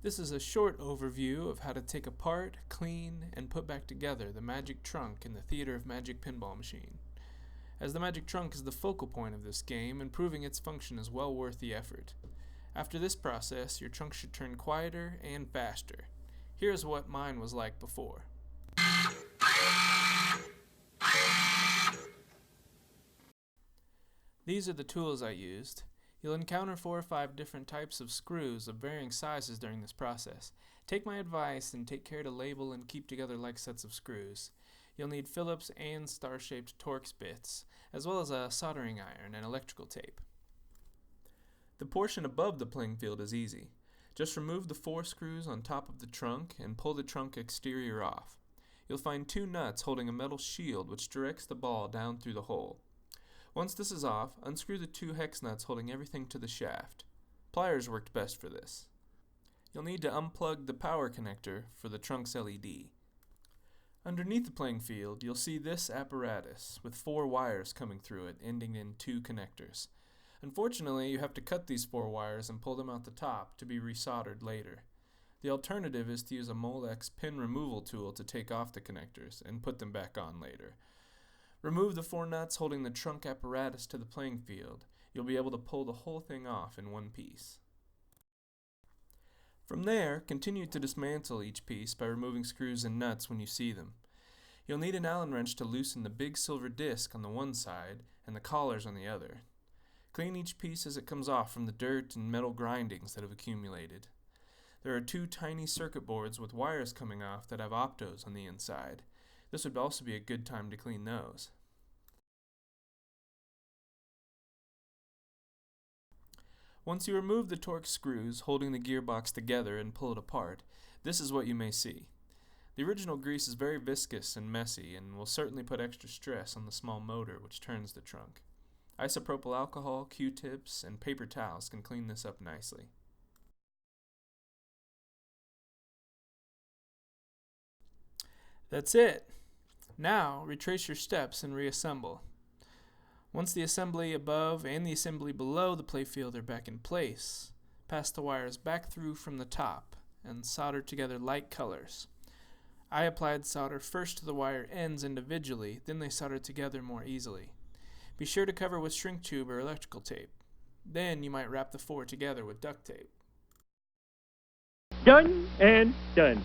This is a short overview of how to take apart, clean, and put back together the Magic Trunk in the Theater of Magic pinball machine. As the Magic Trunk is the focal point of this game, improving its function is well worth the effort. After this process, your trunk should turn quieter and faster. Here's what mine was like before. These are the tools I used. You'll encounter 4 or 5 different types of screws of varying sizes during this process. Take my advice and take care to label and keep together like sets of screws. You'll need Phillips and star-shaped Torx bits, as well as a soldering iron and electrical tape. The portion above the playing field is easy. Just remove the 4 screws on top of the trunk and pull the trunk exterior off. You'll find 2 nuts holding a metal shield which directs the ball down through the hole. Once this is off, unscrew the 2 hex nuts holding everything to the shaft. Pliers worked best for this. You'll need to unplug the power connector for the trunk's LED. Underneath the playing field, you'll see this apparatus with 4 wires coming through it, ending in 2 connectors. Unfortunately, you have to cut these 4 wires and pull them out the top to be resoldered later. The alternative is to use a Molex pin removal tool to take off the connectors and put them back on later. Remove the 4 nuts holding the trunk apparatus to the playing field. You'll be able to pull the whole thing off in one piece. From there, continue to dismantle each piece by removing screws and nuts when you see them. You'll need an Allen wrench to loosen the big silver disc on the one side and the collars on the other. Clean each piece as it comes off from the dirt and metal grindings that have accumulated. There are 2 tiny circuit boards with wires coming off that have optos on the inside. This would also be a good time to clean those. Once you remove the Torx screws holding the gearbox together and pull it apart, this is what you may see. The original grease is very viscous and messy and will certainly put extra stress on the small motor which turns the trunk. Isopropyl alcohol, Q-tips, and paper towels can clean this up nicely. That's it. Now, retrace your steps and reassemble. Once the assembly above and the assembly below the playfield are back in place, pass the wires back through from the top and solder together light colors. I applied solder first to the wire ends individually, then they soldered together more easily. Be sure to cover with shrink tube or electrical tape. Then you might wrap the 4 together with duct tape. Done and done.